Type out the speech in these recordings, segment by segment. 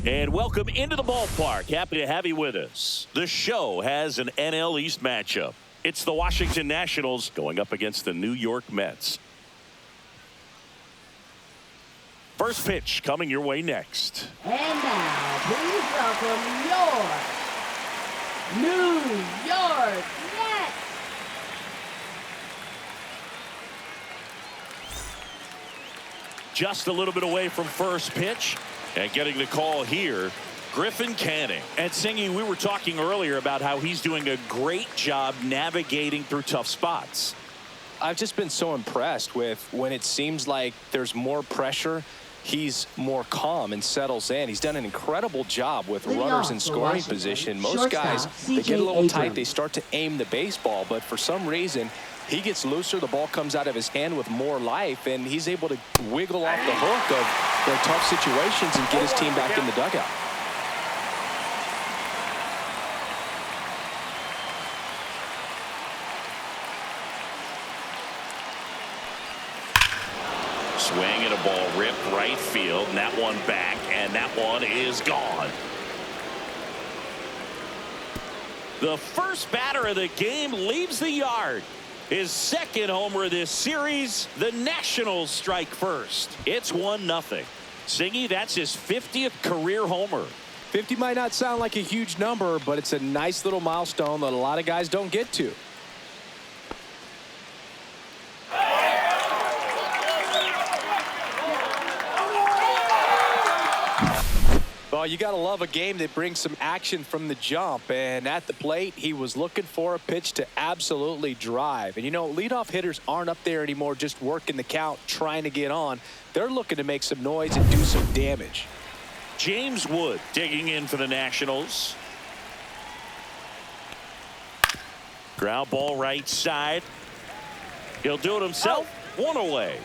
And welcome into the ballpark. Happy to have you with us. The show has an NL East matchup. It's the Washington Nationals going up against the New York Mets. First pitch coming your way next. And now, please welcome your New York Mets. Just a little bit away from first pitch. And getting the call here, Griffin Canning. And Singy, we were talking earlier about how he's doing a great job navigating through tough spots. I've just been so impressed with when it seems like there's more pressure, he's more calm and settles in. He's done an incredible job with runners in scoring position. Most guys, they get a little tight, they start to aim the baseball, but for some reason, he gets looser, the ball comes out of his hand with more life, and he's able to wiggle off the hook of their tough situations and get his team back in the dugout. Swing and a ball ripped right field, and that one back, and that one is gone. The first batter of the game leaves the yard. His second homer of this series. The Nationals strike first. It's 1-0. Singy, that's his 50th career homer. 50 might not sound like a huge number, but it's a nice little milestone that a lot of guys don't get to. Well, you got to love a game that brings some action from the jump. And at the plate, he was looking for a pitch to absolutely drive. And, you know, leadoff hitters aren't up there anymore just working the count, trying to get on. They're looking to make some noise and do some damage. James Wood digging in for the Nationals. Ground ball right side. He'll do it himself. One away.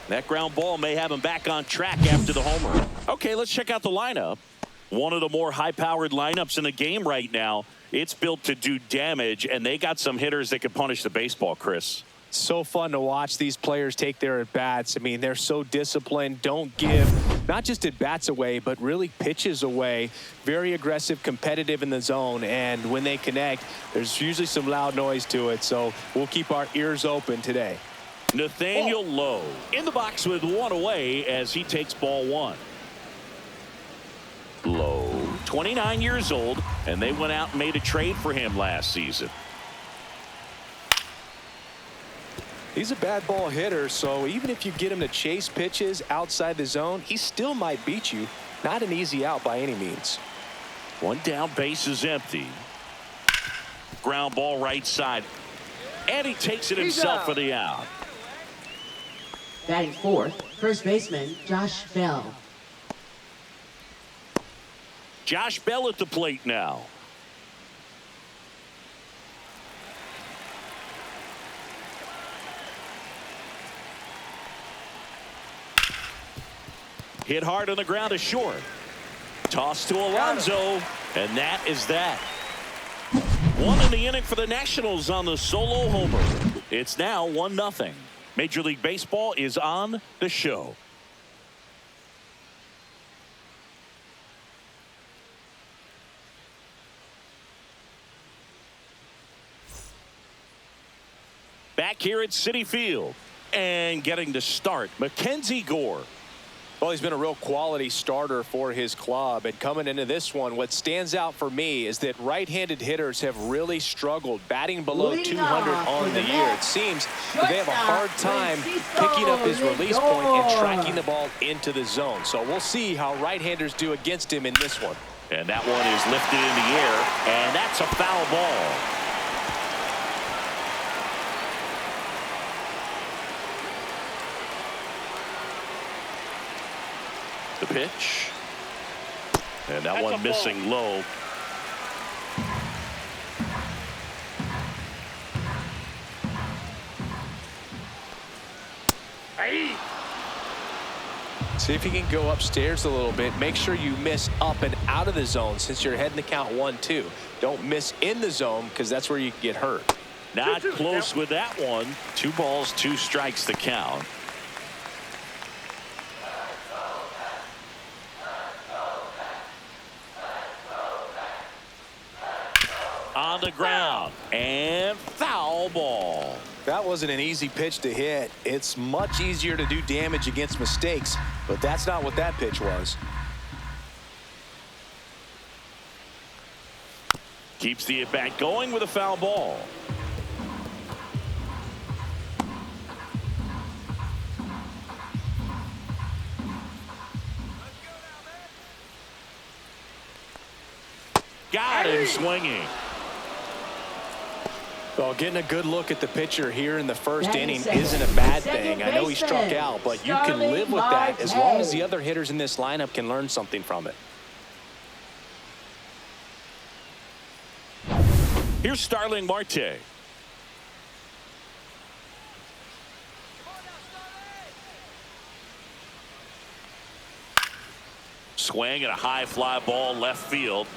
That ground ball may have him back on track after the homer. Okay, let's check out the lineup. One of the more high-powered lineups in the game right now. It's built to do damage, and they got some hitters that can punish the baseball, Chris. So fun to watch these players take their at-bats. I mean, they're so disciplined, don't give not just at-bats away, but really pitches away. Very aggressive, competitive in the zone, and when they connect, there's usually some loud noise to it, so we'll keep our ears open today. Nathaniel Lowe in the box with one away as he takes ball one. Lowe, 29 years old, and they went out and made a trade for him last season. He's a bad ball hitter, so even if you get him to chase pitches outside the zone, he still might beat you. Not an easy out by any means. One down, base is empty. Ground ball right side, and he takes it himself for the out. Batting fourth, first baseman Josh Bell. Josh Bell at the plate now. Hit hard on the ground to short. Toss to Alonso, and that is that. One in the inning for the Nationals on the solo homer. It's now 1-0. Major League Baseball is on the show. Back here at Citi Field, and getting to start, Mackenzie Gore. Well, he's been a real quality starter for his club, and coming into this one, what stands out for me is that right-handed hitters have really struggled batting below 200 on the year. It seems that they have a hard time picking up his release point and tracking the ball into the zone. So we'll see how right-handers do against him in this one. And that one is lifted in the air, and that's a foul ball. The pitch, and that one missing low. See if you can go upstairs a little bit. Make sure you miss up and out of the zone since you're heading the count 1-2. Don't miss in the zone because that's where you can get hurt. Not close with that one. 2 balls, 2 strikes to count. on the ground. And foul ball. That wasn't an easy pitch to hit. It's much easier to do damage against mistakes, but that's not what that pitch was. Keeps the at-bat going with a foul ball. Got him swinging. Well, getting a good look at the pitcher here in the first inning isn't a bad thing. I know he struck out, but you can live with that as long as the other hitters in this lineup can learn something from it. Here's Starling Marte. Swing and a high fly ball left field.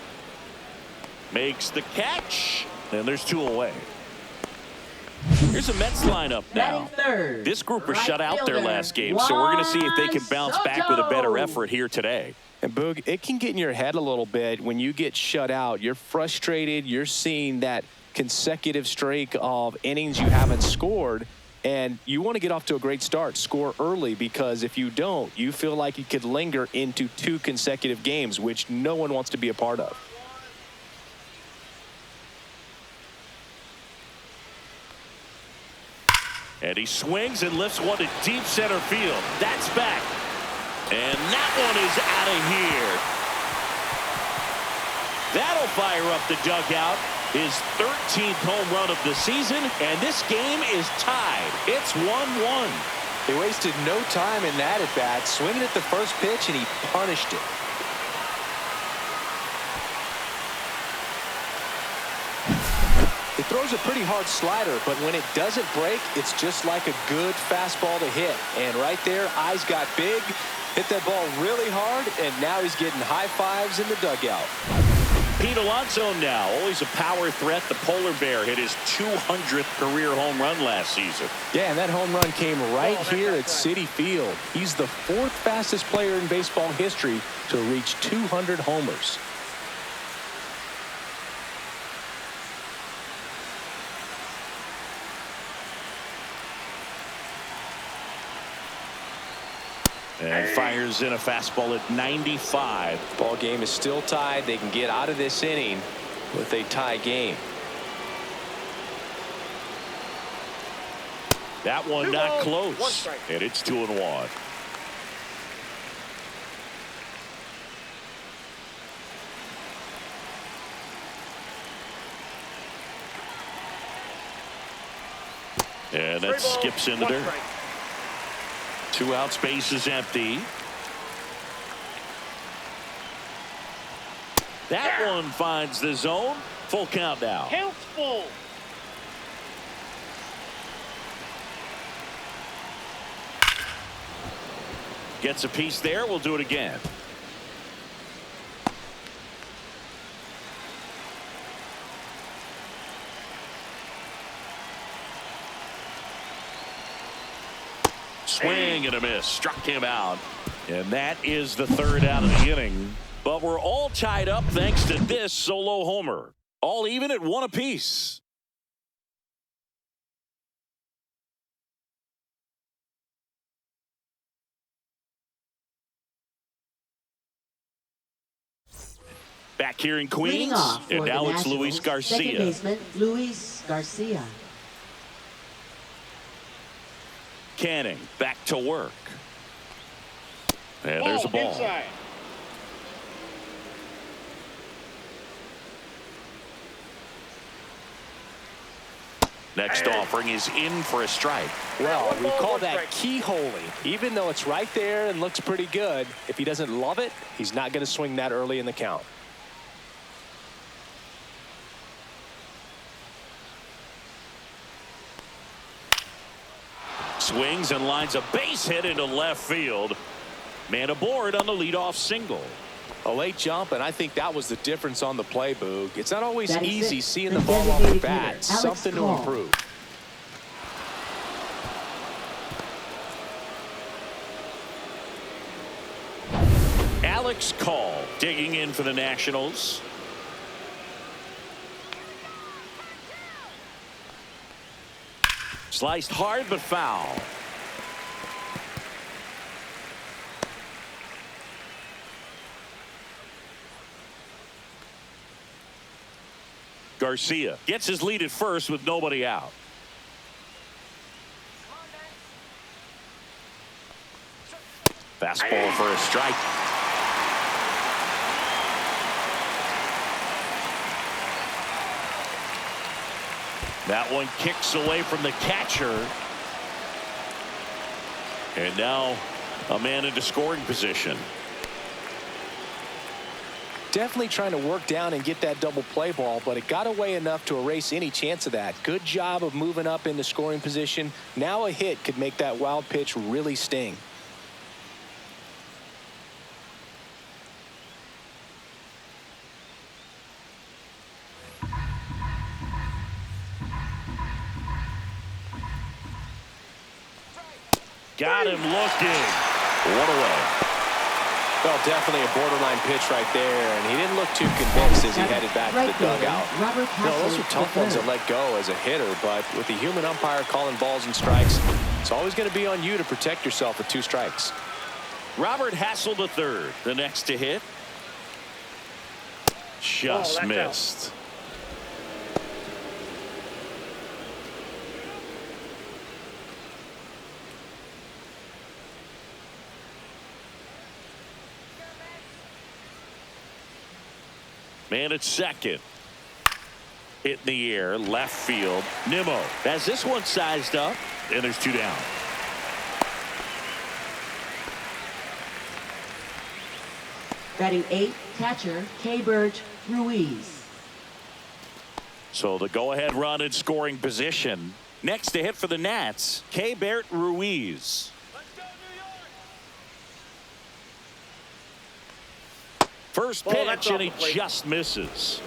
Makes the catch. And there's 2 away. Here's a Mets lineup now. This group was shut out their last game, so we're going to see if they can bounce back with a better effort here today. And Boog, it can get in your head a little bit when you get shut out. You're frustrated. You're seeing that consecutive streak of innings you haven't scored, and you want to get off to a great start, score early, because if you don't, you feel like you could linger into 2 consecutive games, which no one wants to be a part of. And he swings and lifts one to deep center field. That's back. And that one is out of here. That'll fire up the dugout. His 13th home run of the season, and this game is tied. It's 1-1. He wasted no time in that at-bat, swinging at the first pitch, and he punished it. He throws a pretty hard slider, but when it doesn't break, it's just like a good fastball to hit. And right there, eyes got big, hit that ball really hard, and now he's getting high fives in the dugout. Pete Alonso now, always a power threat. The Polar Bear hit his 200th career home run last season. Yeah, and that home run came right here at Citi Field. He's the 4th fastest player in baseball history to reach 200 homers. And fires in a fastball at 95. Ball game is still tied. They can get out of this inning with a tie game. That one not close. And it's 2-1. And that skips into dirt. 2 outs, base is empty. That one finds the zone. Full count now. Count full. Gets a piece there. We'll do it again. Swing and a miss. Struck him out. And that is the 3rd out of the inning. But we're all tied up thanks to this solo homer. All even at 1 apiece. Back here in Queens. And now it's Luis Garcia. Second baseman, Luis Garcia. Canning back to work. And there's a ball. Inside. Next offering is in for a strike. Well, we call that keyholing. Even though it's right there and looks pretty good, if he doesn't love it, he's not going to swing that early in the count. Swings and lines a base hit into left field. Man aboard on the leadoff single. A late jump, and I think that was the difference on the play, Boog. It's not always easy seeing the The ball off the designated bat. hitter, Alex Something to Call. improve. Alex Call digging in for the Nationals. Sliced hard but foul. Garcia gets his lead at first with nobody out. Fastball for a strike. That one kicks away from the catcher. And now a man into scoring position. Definitely trying to work down and get that double play ball, but it got away enough to erase any chance of that. Good job of moving up into scoring position. Now a hit could make that wild pitch really sting. Got him looking. One away. Well, definitely a borderline pitch right there, and he didn't look too convinced as he headed back to the dugout. No, those are tough ones to let go as a hitter, but with the human umpire calling balls and strikes, it's always going to be on you to protect yourself with 2 strikes. Robert Hassel III, the next to hit. Just missed. Man at second. Hit in the air, left field. Nimmo has this one sized up, and there's 2 down. Batting 8th, catcher Keibert Ruiz. So the go-ahead run in scoring position. Next to hit for the Nats, Keibert Ruiz. First pitch, and he just misses.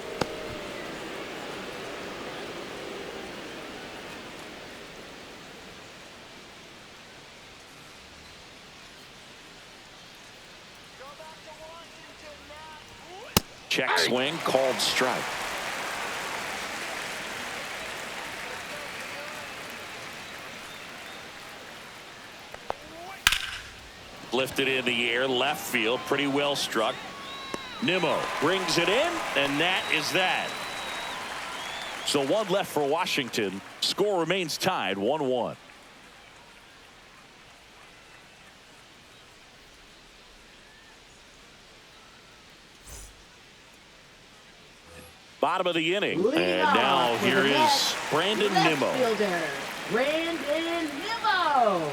Check swing, called strike. Lifted in the air, left field, pretty well struck. Nimmo brings it in, and that is that. So 1 left for Washington. Score remains tied 1-1. Bottom of the inning. And now here is Brandon Nimmo. Fielder, Brandon Nimmo.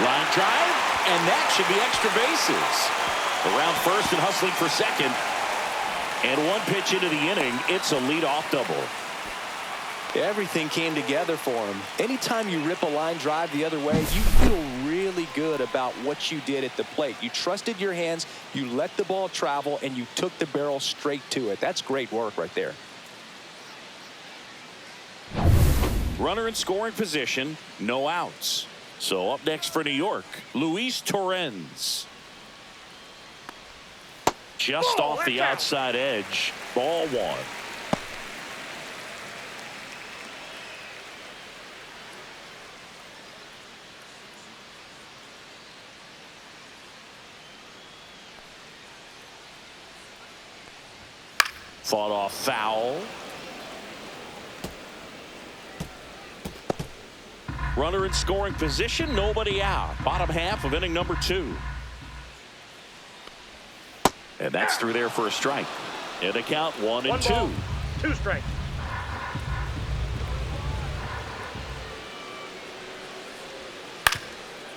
Line drive, and that should be extra bases. Around first and hustling for second. And 1 pitch into the inning, it's a leadoff double. Everything came together for him. Anytime you rip a line drive the other way, you feel really good about what you did at the plate. You trusted your hands, you let the ball travel, and you took the barrel straight to it. That's great work right there. Runner in scoring position, no outs. So up next for New York, Luis Torrens. Just off the outside edge. Ball 1. Fought off foul. Runner in scoring position, nobody out. Bottom half of inning number 2. And that's through there for a strike. And a count 1-2. 2 strikes.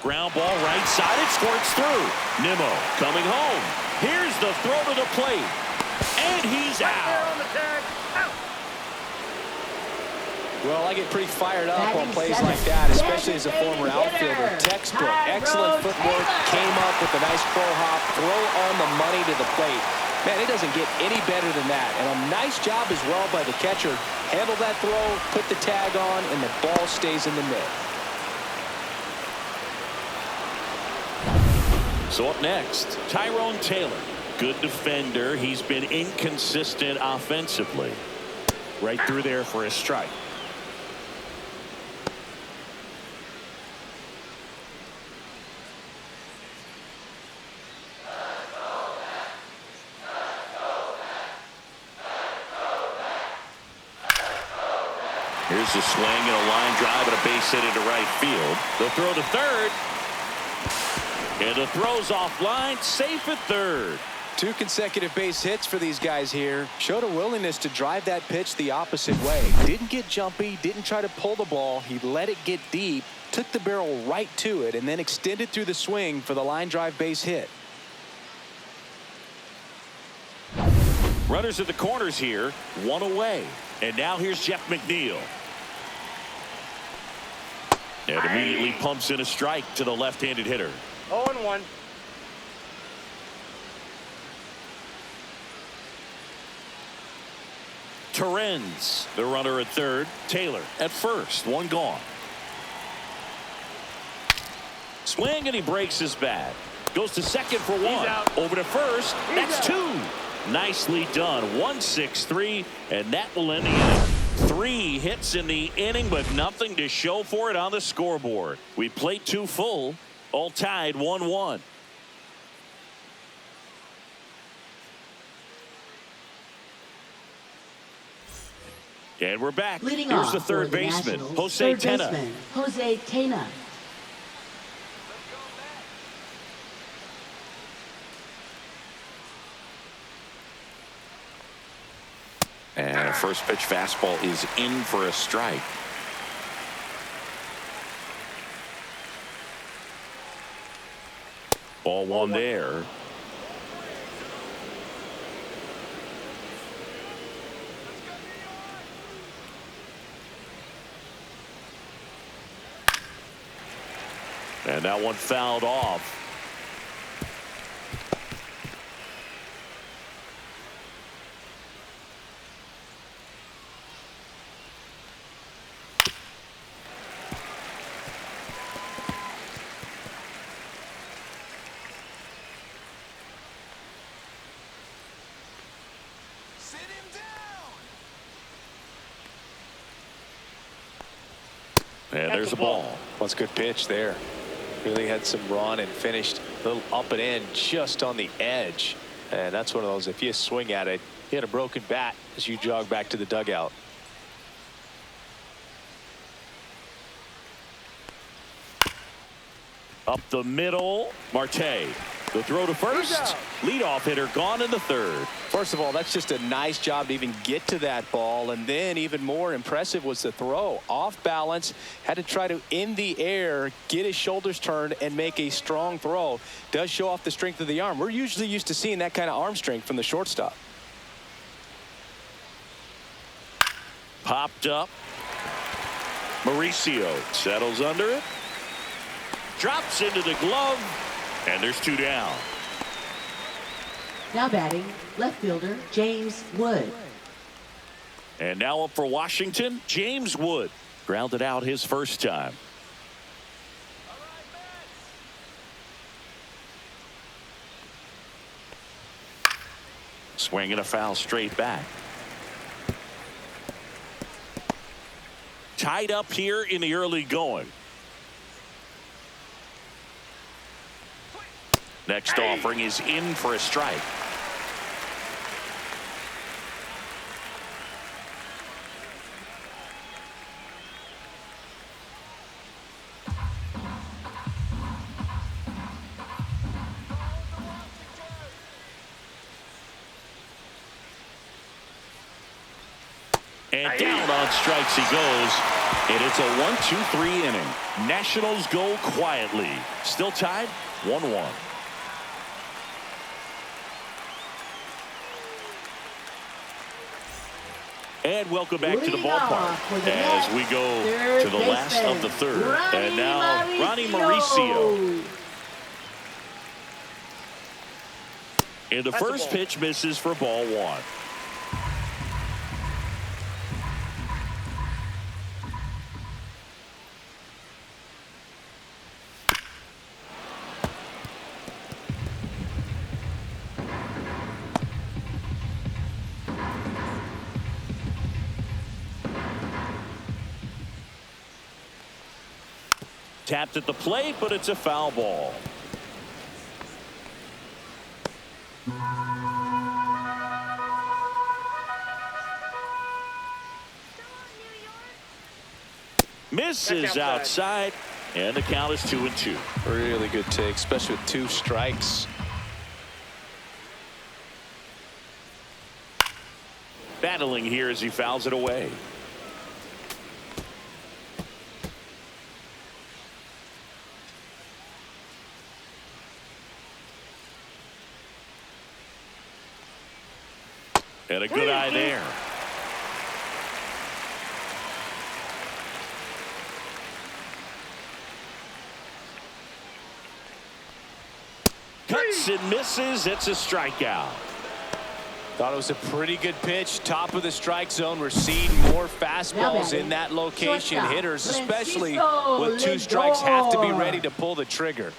Ground ball right side, it squirts through. Nimmo coming home. Here's the throw to the plate. And he's out. Well, I get pretty fired up on plays like that, especially as a former outfielder. Textbook, excellent footwork, came up with a nice pro hop, throw on the money to the plate. Man, it doesn't get any better than that. And a nice job as well by the catcher. Handle that throw, put the tag on, and the ball stays in the mitt. So up next, Tyrone Taylor. good defender. He's been inconsistent offensively. Right through there for a strike. Here's a swing and a line drive and a base hit into right field. They'll throw to third. And the throw's offline, safe at third. 2 consecutive base hits for these guys here. Showed a willingness to drive that pitch the opposite way. Didn't get jumpy, didn't try to pull the ball. He let it get deep, took the barrel right to it, and then extended through the swing for the line drive base hit. Runners at the corners here, 1 away. And now here's Jeff McNeil. And immediately pumps in a strike to the left-handed hitter. 0-1. Torrens, the runner at third. Taylor at first. 1 gone. Swing, and he breaks his bat. Goes to second for 1. out. Over to first. That's out. 2. Nicely done. 1-6-3, and that will end the inning. 3 hits in the inning, but nothing to show for it on the scoreboard. We played 2 full, all tied 1-1. And we're back. Leading Here's off the third for the baseman, Nationals, Jose third Tena. baseman, Jose Tena. And a first pitch fastball is in for a strike. Ball 1 there. And that one fouled off. And there's a ball. Well, it's a good pitch there. Really had some run and finished a little up and in just on the edge. And that's one of those, if you swing at it, you hit a broken bat as you jog back to the dugout. Up the middle, Marte. The throw to first. Leadoff hitter gone in the third. First of all, that's just a nice job to even get to that ball. And then even more impressive was the throw. Off balance, had to try to, in the air, get his shoulders turned and make a strong throw. Does show off the strength of the arm. We're usually used to seeing that kind of arm strength from the shortstop. Popped up. Mauricio settles under it. Drops into the glove. And there's 2 down. Now batting, left fielder James Wood. And now up for Washington, James Wood. Grounded out his first time. Swing and a foul straight back. Tied up here in the early going. Next offering is in for a strike. And down on strikes he goes. And it's a 1-2-3 inning. Nationals go quietly. Still tied 1-1. And welcome back to the ballpark as we go to the last of the third. And now Ronnie Mauricio. And the first pitch misses for ball 1. tapped at the plate, but it's a foul ball. Misses outside, and the count is 2-2. Really good take, especially with 2 strikes. Battling here as he fouls it away. And a good eye there. Cuts and misses. It's a strikeout. Thought it was a pretty good pitch. Top of the strike zone. We're seeing more fastballs in that location. Hitters, especially with 2 strikes, have to be ready to pull the trigger.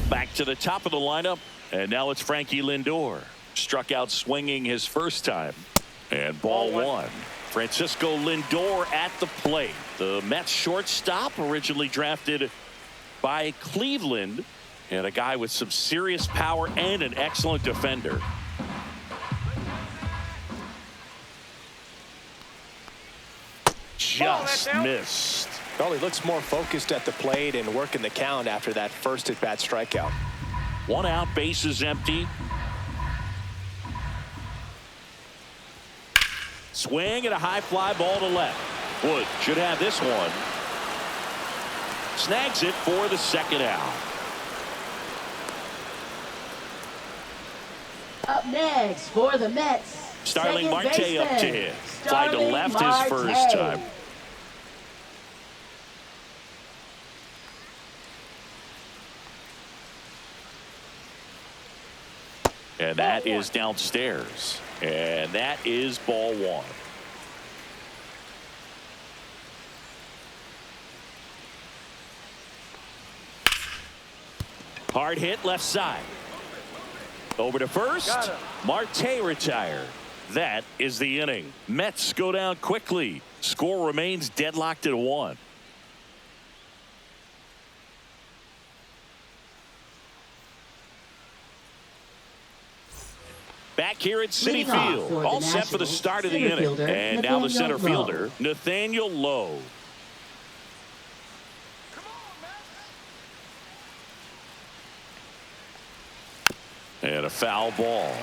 Back to the top of the lineup, and now it's Frankie Lindor. Struck out swinging his first time. And ball 1. Francisco Lindor at the plate. The Mets shortstop, originally drafted by Cleveland, and a guy with some serious power and an excellent defender. Just missed. Well, he looks more focused at the plate and working the count after that first at-bat strikeout. 1 out, bases empty. Swing and a high fly ball to left. Wood should have this one. Snags it for the 2nd out. Up next for the Mets, Starling Marte baseman, up to hit. Fly to left his first time. And that is downstairs. And that is ball 1. Hard hit left side. Over to first. Marte retired. That is the inning. Mets go down quickly. Score remains deadlocked at 1. Back here at Citi Field, all set for the start of the inning. And now the center fielder, Nathaniel Lowe. And a foul ball.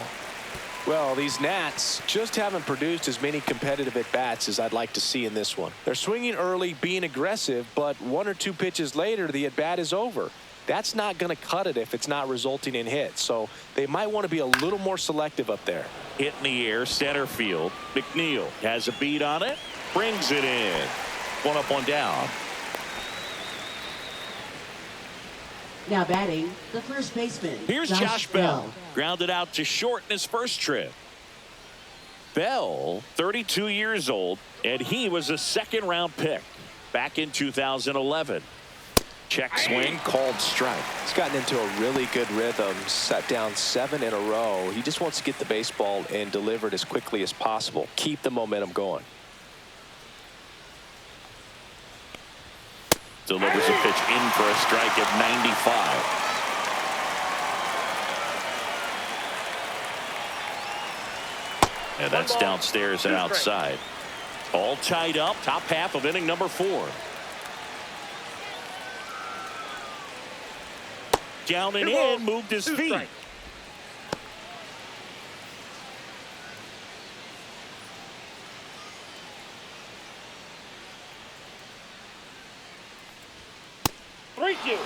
Well, these Nats just haven't produced as many competitive at-bats as I'd like to see in this one. They're swinging early, being aggressive, but 1 or 2 pitches later, the at-bat is over. That's not going to cut it if it's not resulting in hits. So they might want to be a little more selective up there. Hit in the air, center field. McNeil has a beat on it, brings it in. 1 up, 1 down. Now batting, the first baseman. Here's Josh Bell. Grounded out to short in his first trip. Bell, 32 years old, and he was a 2nd-round pick back in 2011. Check swing, called strike. He's gotten into a really good rhythm, set down 7 in a row. He just wants to get the baseball and deliver it as quickly as possible. Keep the momentum going. Delivers a pitch in for a strike at 95. And that's downstairs and outside. All tied up, top half of inning number 4. Down and in, moved his feet. Thank you.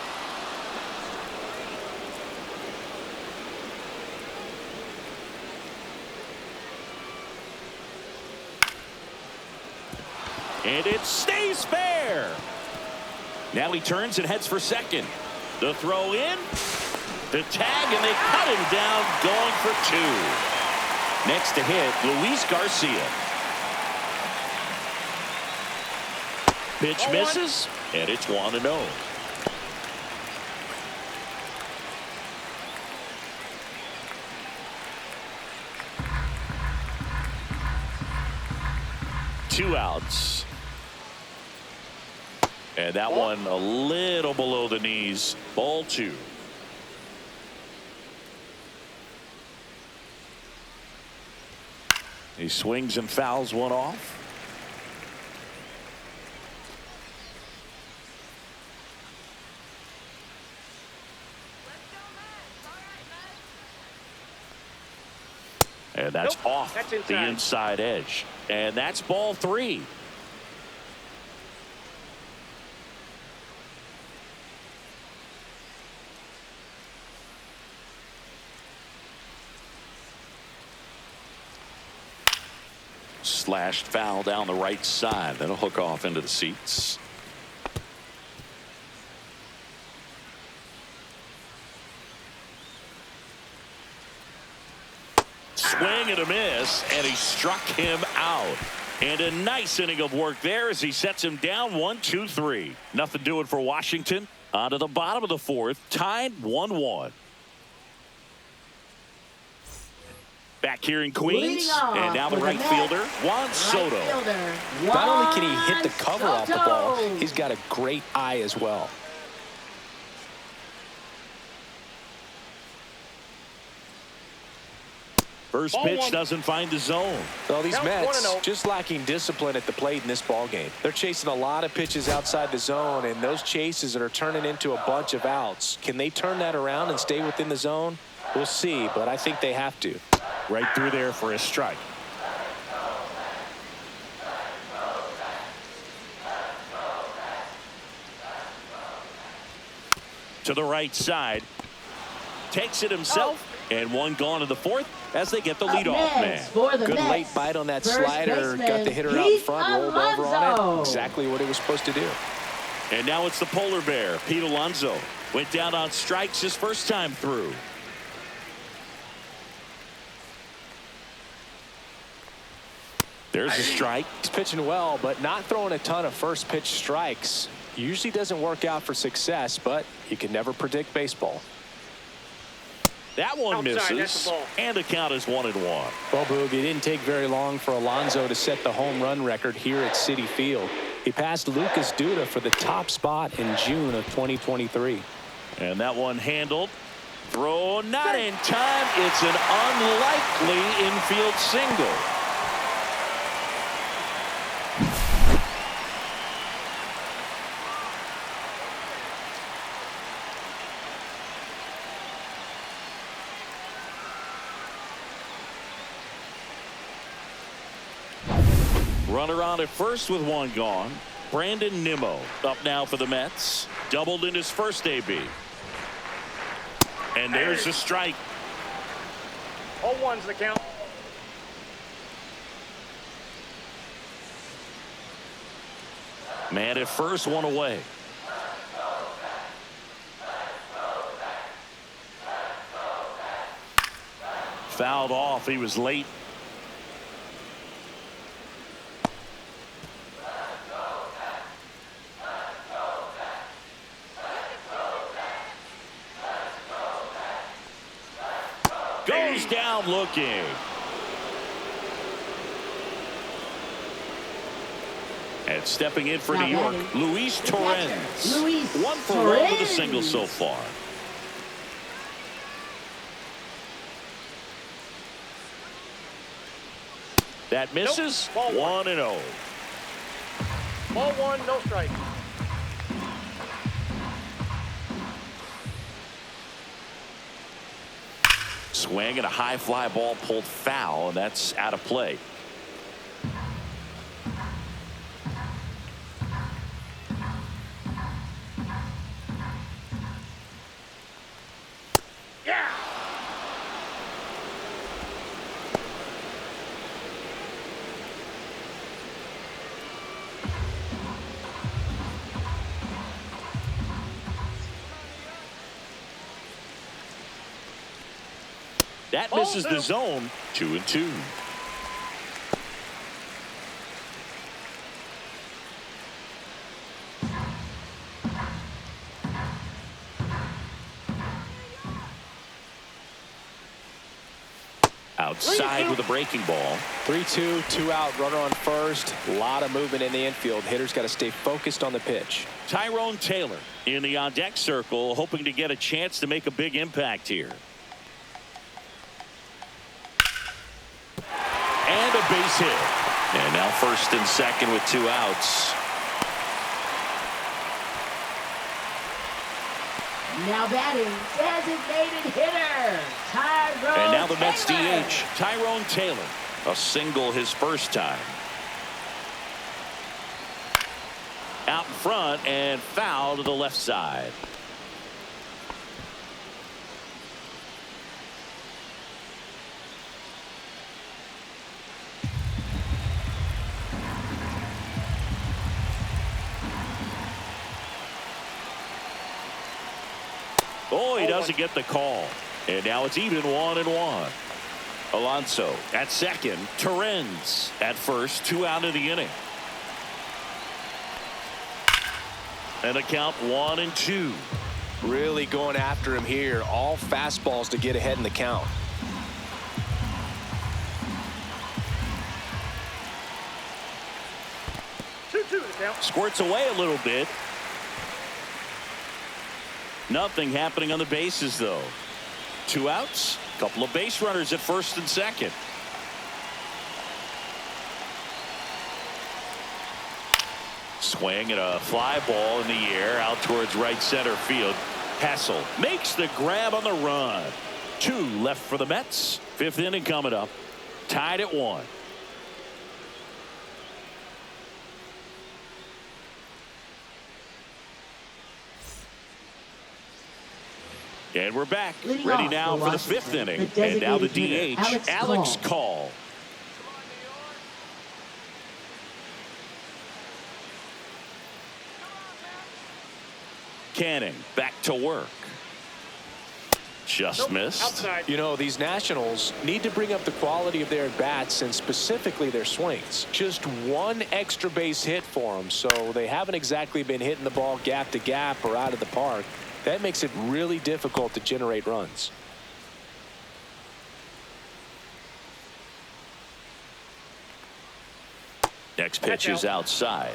And it stays fair. Now he turns and heads for second. The throw in, the tag, and they cut him down, going for 2. Next to hit, Luis Garcia. Pitch misses, and it's 1-0. 2 outs. And that one a little below the knees. Ball 2. He swings and fouls one off. And that's off the inside edge. And that's ball 3. Slashed foul down the right side. That'll hook off into the seats. Swing and a miss, and he struck him out. And a nice inning of work there as he sets him down 1-2-3. Nothing doing for Washington. On to the bottom of the 4th, tied 1-1. Back here in Queens, and now the right fielder, Juan Soto. Not only can he hit the cover off the ball, he's got a great eye as well. First pitch doesn't find the zone. Well, these Mets just lacking discipline at the plate in this ball game. They're chasing a lot of pitches outside the zone, and those chases that are turning into a bunch of outs. Can they turn that around and stay within the zone? We'll see, but I think they have to. Right through there for a strike. To the right side. Takes it himself. And one gone in the 4th as they get the leadoff man. Good late bite on that slider. Got the hitter out in front, rolled over on it. Exactly what he was supposed to do. And now it's the polar bear, Pete Alonso. Went down on strikes his first time through. There's a strike. He's pitching well, but not throwing a ton of first pitch strikes. Usually doesn't work out for success, but you can never predict baseball. That one misses, and the count is 1-1. Well, Boog, it didn't take very long for Alonso to set the home run record here at Citi Field. He passed Lucas Duda for the top spot in June of 2023. And that one handled. Throw not in time. It's an unlikely infield single. Runner on at first with one gone. Brandon Nimmo up now for the Mets. Doubled in his first AB. And there's a strike. 0-1's the count. Man at first, one away. Fouled off. He was late. Goes down looking. And stepping in for New York, Luis Torrens. 1 for 1 with a single so far. That misses. 1-0. Ball 1, no strike. Swing and a high fly ball pulled foul, and that's out of play. Yeah. That misses the zone. 2-2. Outside with a breaking ball. 3-2, 2 out, runner on first. A lot of movement in the infield. Hitter's got to stay focused on the pitch. Tyrone Taylor in the on-deck circle, hoping to get a chance to make a big impact here. And a base hit. And now first and second with 2 outs. Now batting, designated hitter, Tyrone And now the Mets Taylor. DH, Tyrone Taylor. A single his first time. Out in front and foul to the left side. Oh, he doesn't get the call. And now it's even 1-1. Alonso at second. Torrens at first. 2 out of the inning. And a count 1-2. Really going after him here. All fastballs to get ahead in the count. Squirts away a little bit. Nothing happening on the bases, though. 2 outs. Couple of base runners at first and second. Swing and a fly ball in the air out towards right center field. Hassel makes the grab on the run. 2 left for the Mets. 5th inning coming up. Tied at 1. And we're back. Ready now for the 5th inning. And now the DH, Alex Call. Canning back to work. Just missed. Outside. You know, these Nationals need to bring up the quality of their at-bats and specifically their swings. Just 1 extra base hit for them, so they haven't exactly been hitting the ball gap to gap or out of the park. That makes it really difficult to generate runs. Next pitch is outside.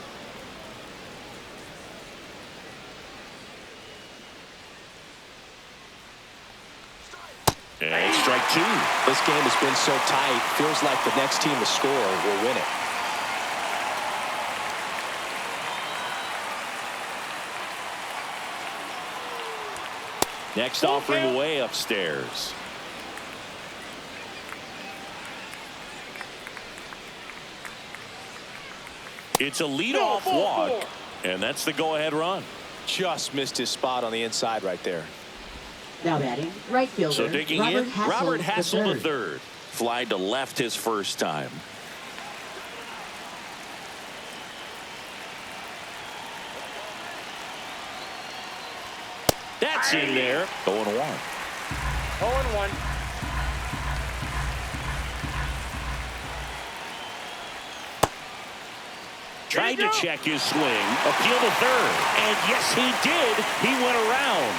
And strike 2. This game has been so tight. Feels like the next team to score will win it. Next offering way upstairs. It's a leadoff walk, and that's the go-ahead run. Just missed his spot on the inside right there. Now batting, right fielder. So digging in, Robert Hassel III. Fly to left his first time. That's in there. 0-1. 0-1. Tried to check his swing. Appeal to third. And yes, he did. He went around.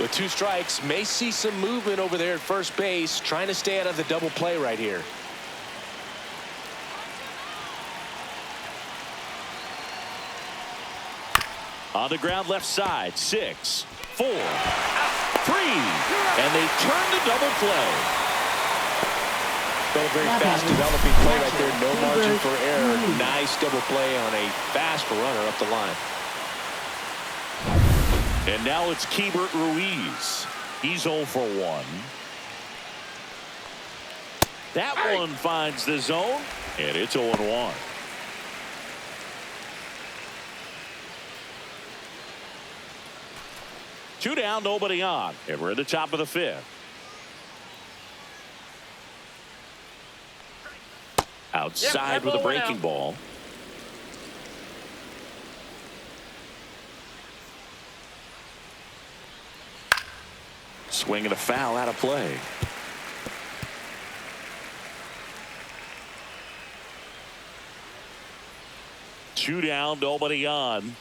With 2 strikes, may see some movement over there at first base, trying to stay out of the double play right here. On the ground left side. 6, 4, 3. And they turn the double play. But a very fast developing play right there. No margin for error. Nice double play on a fast runner up the line. And now it's Keibert Ruiz. He's 0 for 1. That one finds the zone, and it's 0-1. Two down, nobody on, and we're at the top of the 5th. Outside with a breaking ball. Swing and a foul out of play. Two down, nobody on.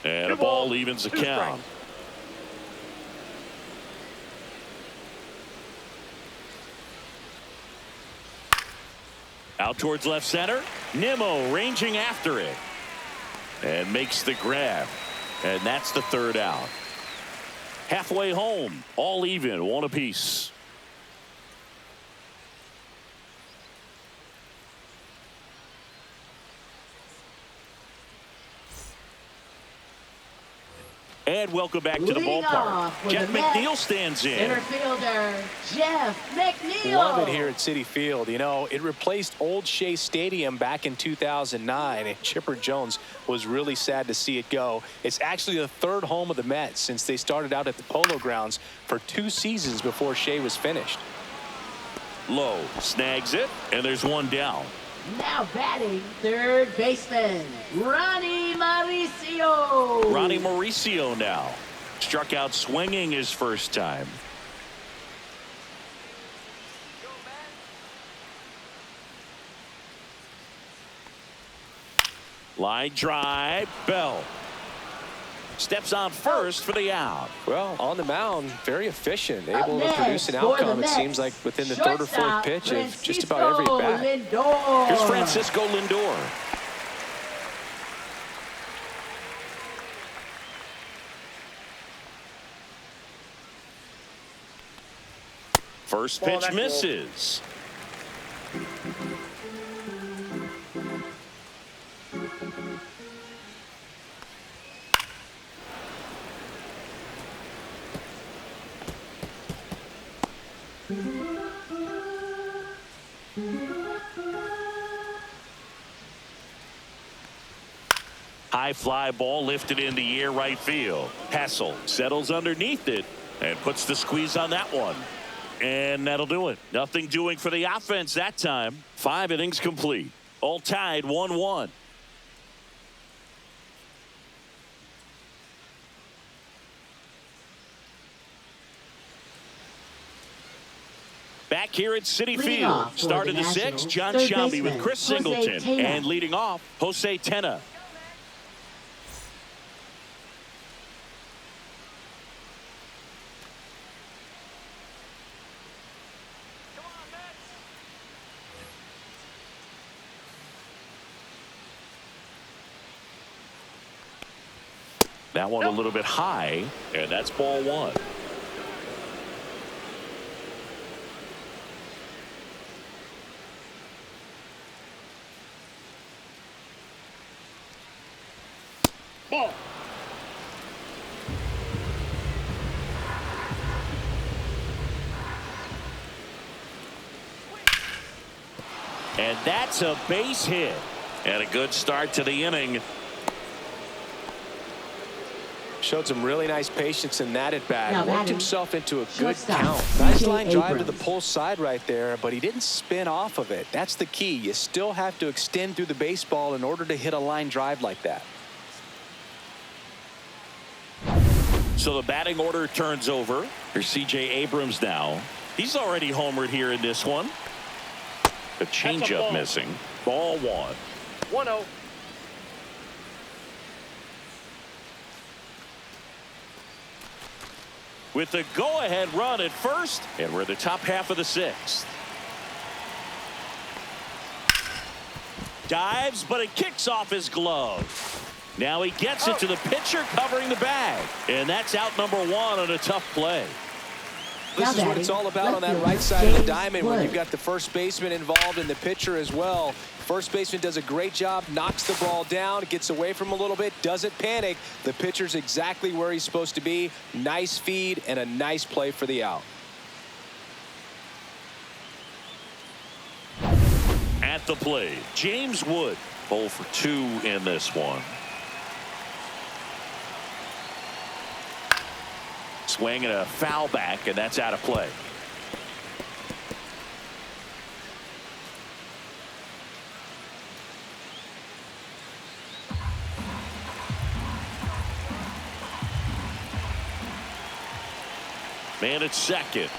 And a ball evens the count. Out towards left center. Nimmo ranging after it. And makes the grab. And that's the third out. Halfway home, all even, one apiece. And welcome back to the ballpark. Jeff McNeil stands in. Center fielder, Jeff McNeil. Love it here at Citi Field. You know, it replaced Old Shea Stadium back in 2009, and Chipper Jones was really sad to see it go. It's actually the third home of the Mets since they started out at the Polo Grounds for 2 seasons before Shea was finished. Low snags it, and there's one down. Now batting, third baseman, Ronnie Mauricio. Ronnie Mauricio now. Struck out swinging his first time. Line drive, Bell. Steps on first for the out. Well, on the mound, very efficient, able to produce an outcome, it seems like, within the third or fourth pitch of just about every bat. Here's Francisco Lindor. First pitch misses. High fly ball lifted in the air right field. Hassel settles underneath it and puts the squeeze on that one. And that'll do it. Nothing doing for the offense that time. 5 innings complete. All tied 1-1. Back here at Citi Field. Start of the 6th, John Shambi with Chris Singleton. And leading off, Jose Tena. That one a little bit high, and that's ball 1. Ball. And that's a base hit. And a good start to the inning. Showed some really nice patience in that at bat. Worked himself into a good Shortstop, count. Nice DJ line drive to Abrams. the pull side right there, but he didn't spin off of it. That's the key. You still have to extend through the baseball in order to hit a line drive like that. So the batting order turns over. Here's C.J. Abrams now. He's already homered here in this one. The changeup missing. Ball 1. 1-0. With the go-ahead run at first, and we're the top half of the 6th. Dives, but it kicks off his glove. Now he gets it to the pitcher covering the bag. And that's out number 1 on a tough play. This is what it's all about on that right side of the diamond, where you've got the first baseman involved and the pitcher as well. First baseman does a great job, knocks the ball down, gets away from a little bit, doesn't panic. The pitcher's exactly where he's supposed to be. Nice feed and a nice play for the out. At the plate, James Wood. 0 for 2 in this one. Swing and a foul back, and that's out of play. Man at second.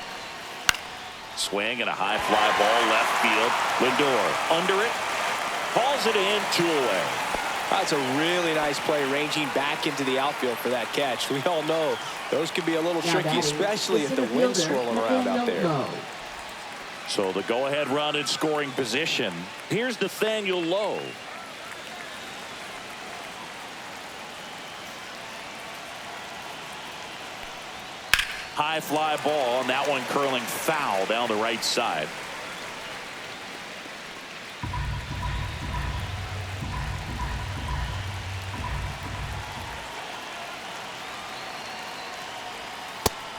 Swing and a high fly ball left field. Lindor under it. Calls it in, 2 away. That's a really nice play, ranging back into the outfield for that catch. We all know those can be a little tricky, especially if the wind's swirling around out there. So the go-ahead run in scoring position. Here's Nathaniel Lowe. High fly ball, and that one curling foul down the right side.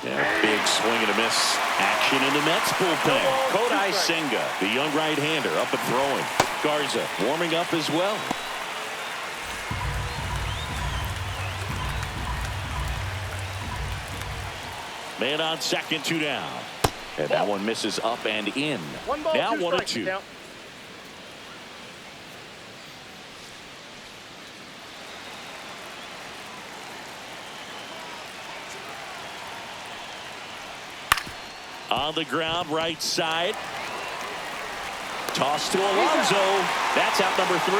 Yeah, big swing and a miss. Action in the Mets bullpen. Kodai Senga, the young right-hander, up and throwing. Garza warming up as well. Man on second, 2 down. And that one misses up and in. Now 1-2. On the ground, right side. Toss to Alonso. That's out number 3.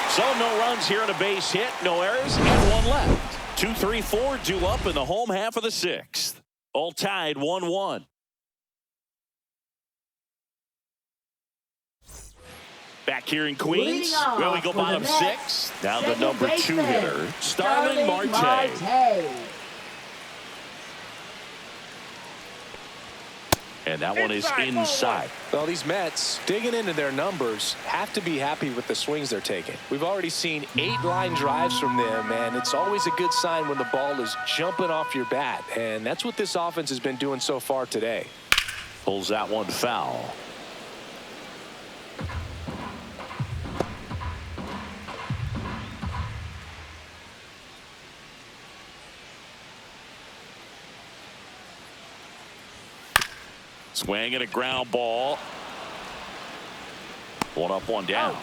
So no runs here on a base hit, no errors, and 1 left. 2, 3, 4 due up in the home half of the 6th. All tied 1-1. Back here in Queens, where we go bottom 6. Now the number 2 hitter, Starling Marte. And that one is inside. Well, these Mets, digging into their numbers, have to be happy with the swings they're taking. We've already seen 8 line drives from them, and it's always a good sign when the ball is jumping off your bat. And that's what this offense has been doing so far today. Pulls that one foul. Swing and a ground ball. 1 up, 1 down.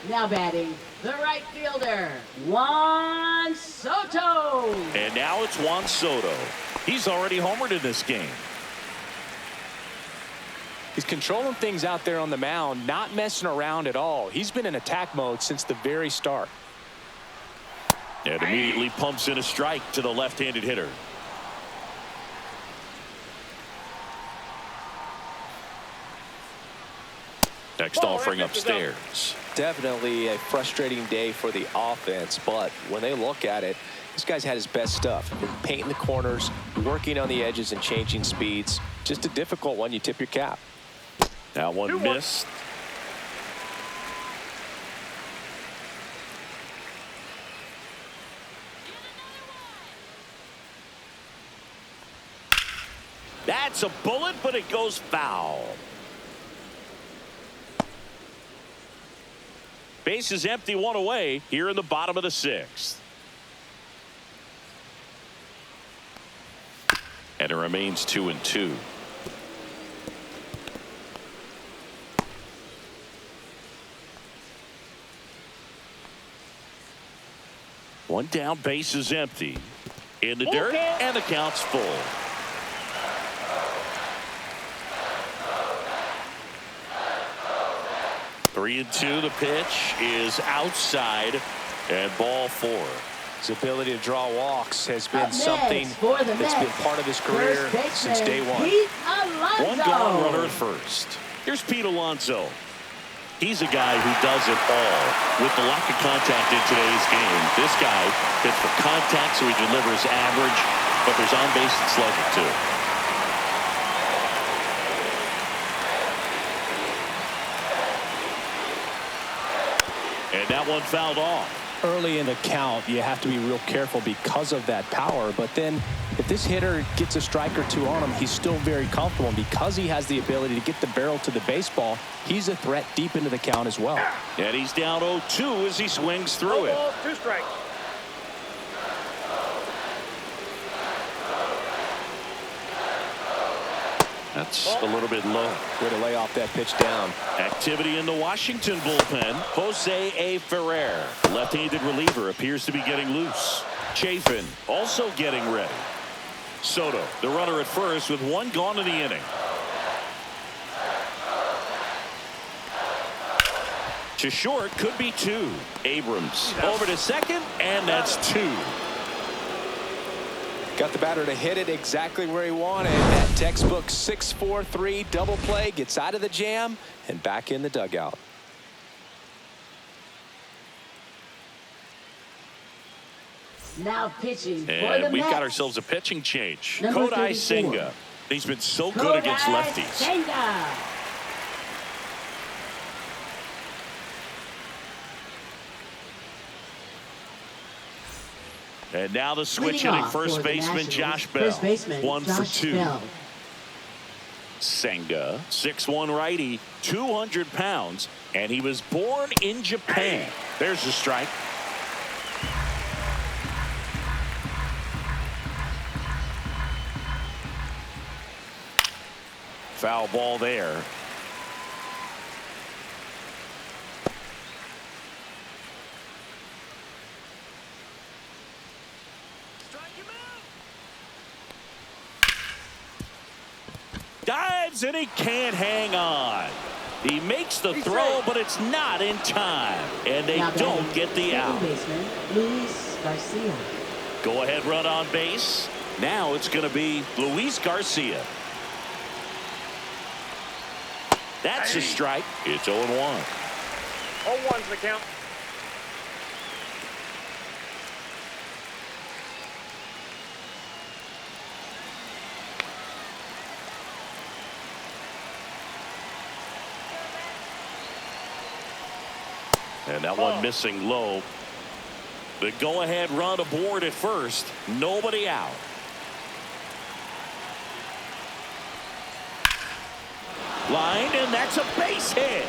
Now batting, the right fielder, Juan Soto. And now it's Juan Soto. He's already homered in this game. He's controlling things out there on the mound, not messing around at all. He's been in attack mode since the very start. And immediately pumps in a strike to the left-handed hitter. Next offering upstairs. Definitely a frustrating day for the offense, but when they look at it, this guy's had his best stuff. Been painting the corners, working on the edges and changing speeds. Just a difficult one. You tip your cap. That one missed. That's a bullet, but it goes foul. Base is empty, 1 away here in the bottom of the 6th. And it remains 2-2. One down, base is empty. In the dirt, and the count's full. Three and 2. The pitch is outside, and ball 4. His ability to draw walks has been something that's been part of his career since day 1. One gone, runner at first. Here's Pete Alonso. He's a guy who does it all. With the lack of contact in today's game, this guy hits for contact, so he delivers average, but there's on base and slugging too. And that one fouled off. Early in the count, you have to be real careful because of that power. But then if this hitter gets a strike or 2 on him, he's still very comfortable. And because he has the ability to get the barrel to the baseball, he's a threat deep into the count as well. And he's down 0-2 as he swings through it. 2 strikes. That's a little bit low. Way to lay off that pitch down. Activity in the Washington bullpen. Jose A. Ferrer, left-handed reliever, appears to be getting loose. Chafin also getting ready. Soto, the runner at first with one gone in the inning. To short, could be two. Abrams over to second, and that's two. Got the batter to hit it exactly where he wanted. That textbook 6-4-3 double play, gets out of the jam and back in the dugout. Now pitching for And the we've Mets. got ourselves a pitching change. Number Kodai 34. Senga. He's been so good against Kodai lefties. Senga. And now the switch Leading hitting off first for the baseman Nationals, Josh Bell. First baseman 1 for Josh 2. Bell. Senga, 6'1" righty, 200 pounds, and he was born in Japan. There's the strike. Foul ball there. Dives and he can't hang on. He makes the throw, but it's not in time, and they Now don't batting, get the out. second baseman Luis Garcia. Go ahead run on base. Now it's going to be Luis Garcia. That's a strike. It's 0-1. 0-1's the count. And that one missing low. The go-ahead run aboard at first. Nobody out. Line, and that's a base hit.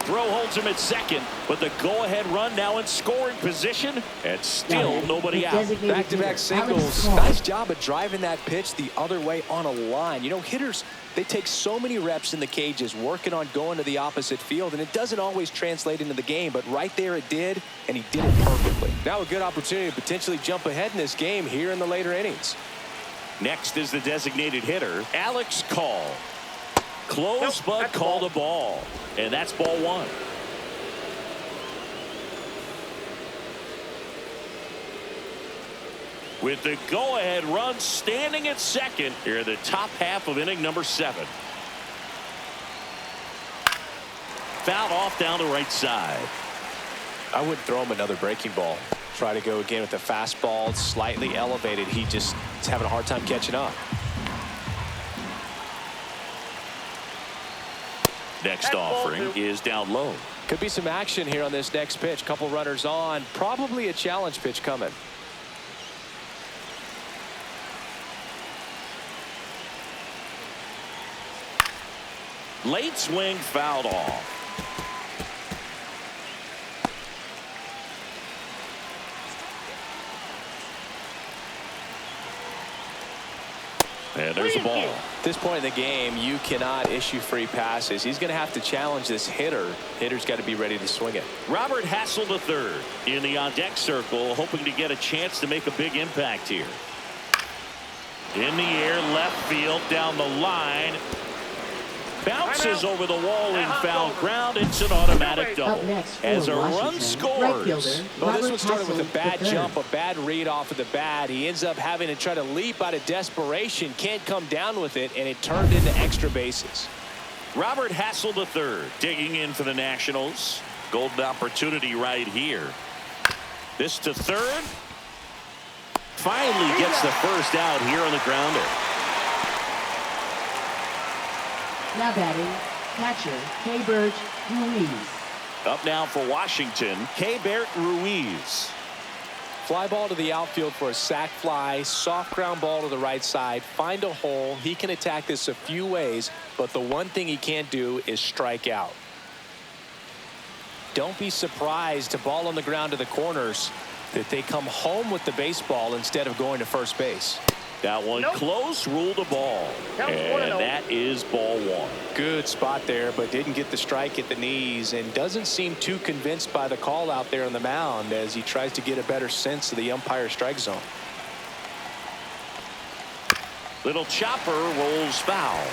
Throw holds him at second, but the go-ahead run now in scoring position, and still nobody out. Back-to-back singles. Nice job of driving that pitch the other way on a line. You know, hitters, they take so many reps in the cages working on going to the opposite field, and it doesn't always translate into the game, but right there it did, and he did it perfectly. Now a good opportunity to potentially jump ahead in this game here in the later innings. Next is the designated hitter, Alex Call. Close, but called a ball. And that's ball one. With the go-ahead run standing at second here in the top half of inning number 7. Fouled off down the right side. I wouldn't throw him another breaking ball. Try to go again with the fastball slightly elevated. He just is having a hard time catching up. Next offering is down low. Could be some action here on this next pitch. Couple runners on. Probably a challenge pitch coming. Late swing fouled off. And there's a ball. At this point in the game, you cannot issue free passes. He's going to have to challenge this hitter. Hitter's got to be ready to swing it. Robert Hassel III in the on-deck circle, hoping to get a chance to make a big impact here. In the air, left field, down the line. Bounces over the wall and foul ground. It's an automatic double. As a run scores. Well, this one started with a bad jump, a bad read off of the bat. He ends up having to try to leap out of desperation. Can't come down with it, and it turned into extra bases. Robert Hassel III digging in for the Nationals. Golden opportunity right here. This to third. Finally gets the first out here on the grounder. Now batting, catcher Keibert Ruiz. Up now for Washington, Keibert Ruiz. Fly ball to the outfield for a sac fly. Soft ground ball to the right side. Find a hole. He can attack this a few ways, but the one thing he can't do is strike out. Don't be surprised to ball on the ground to the corners that they come home with the baseball instead of going to first base. That one close, ruled a ball. And that is ball one. Good spot there, but didn't get the strike at the knees and doesn't seem too convinced by the call out there on the mound as he tries to get a better sense of the umpire strike zone. Little chopper rolls foul.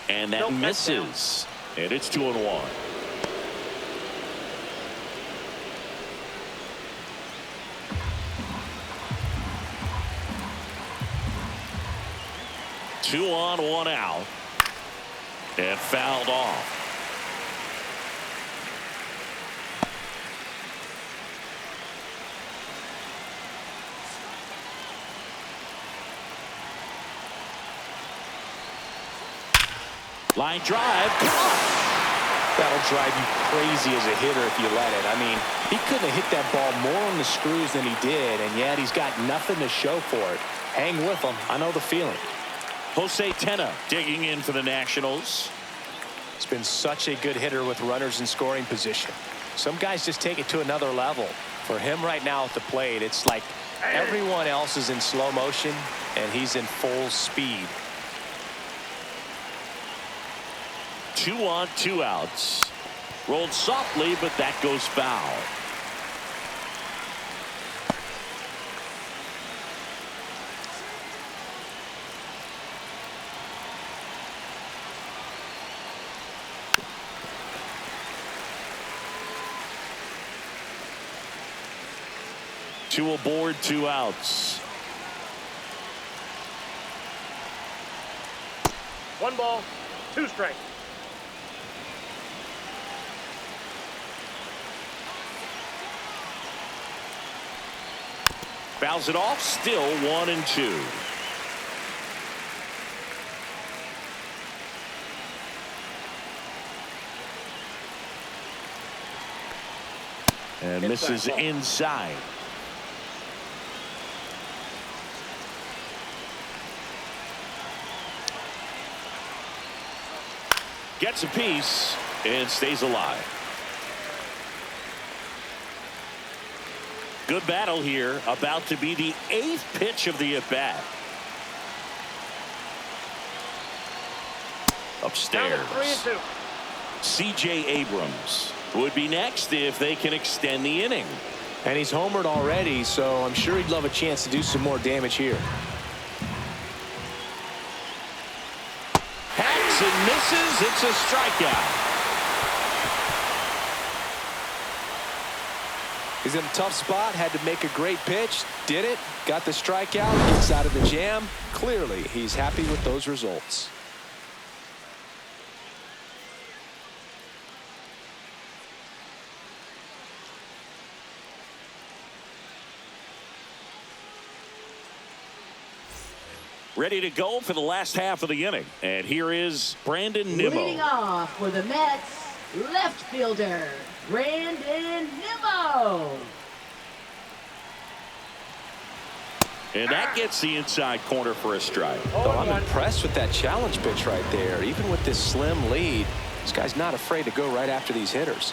And that misses. And it's 2-1. Two on, one out. And fouled off. Line drive. That'll drive you crazy as a hitter if you let it. I mean, he couldn't have hit that ball more on the screws than he did, and yet he's got nothing to show for it. Hang with him. I know the feeling. Jose Tena digging in for the Nationals. He's been such a good hitter with runners in scoring position. Some guys just take it to another level. For him right now at the plate, it's like everyone else is in slow motion, and he's in full speed. 2 on, 2 outs. Rolled softly, but that goes foul. Two aboard, 2 outs. 1 ball, 2 strikes. Fouls it off, still 1-2. And misses inside. Gets a piece and stays alive. Good battle here, about to be the 8th pitch of the at-bat. Upstairs. C.J. Abrams would be next if they can extend the inning. And he's homered already, so I'm sure he'd love a chance to do some more damage here. Hacks and misses. It's a strikeout. He's in a tough spot, had to make a great pitch, did it, got the strikeout, gets out of the jam. Clearly, he's happy with those results. Ready to go for the last half of the inning. And here is Brandon Nimmo. Leading off for the Mets, left fielder, Brandon Nimmo. And that gets the inside corner for a strike. Oh, I'm impressed with that challenge pitch right there. Even with this slim lead, this guy's not afraid to go right after these hitters.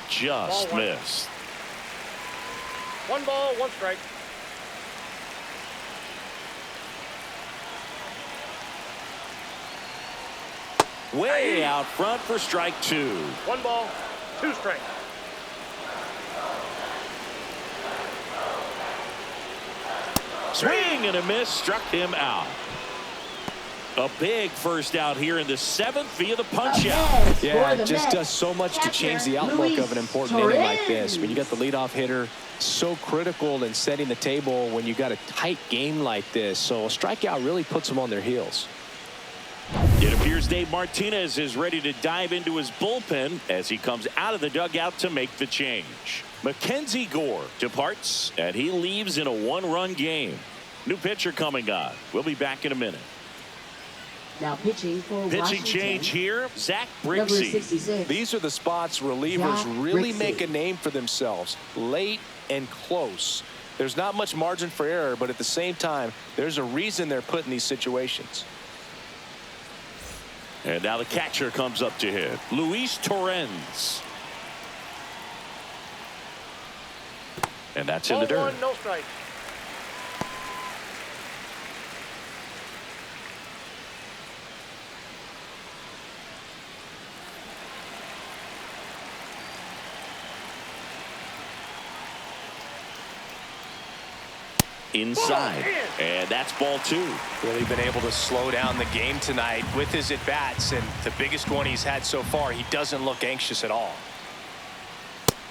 Just missed. 1 ball, 1 strike. Way out front for strike 2. 1 ball, 2 strikes. Swing and a miss, struck him out. A big first out here in the 7th via the punch out. Yeah, it just does so much to change the outlook of an important inning like this. When you got the leadoff hitter, so critical in setting the table when you got a tight game like this. So a strikeout really puts them on their heels. It appears Dave Martinez is ready to dive into his bullpen as he comes out of the dugout to make the change. Mackenzie Gore departs, and he leaves in a 1-run game. New pitcher coming on. We'll be back in a minute. Now pitching for Pitching Washington. change here, Zach Number Brixey. 66. These are the spots relievers really Brixey. make a name for themselves. Late and close. There's not much margin for error, but at the same time, there's a reason they're put in these situations. And now the catcher comes up to hit. Luis Torrens. And that's in the dirt. Ball 1, no strike. Inside. And that's ball 2. Really been able to slow down the game tonight with his at-bats, and the biggest one he's had so far, he doesn't look anxious at all.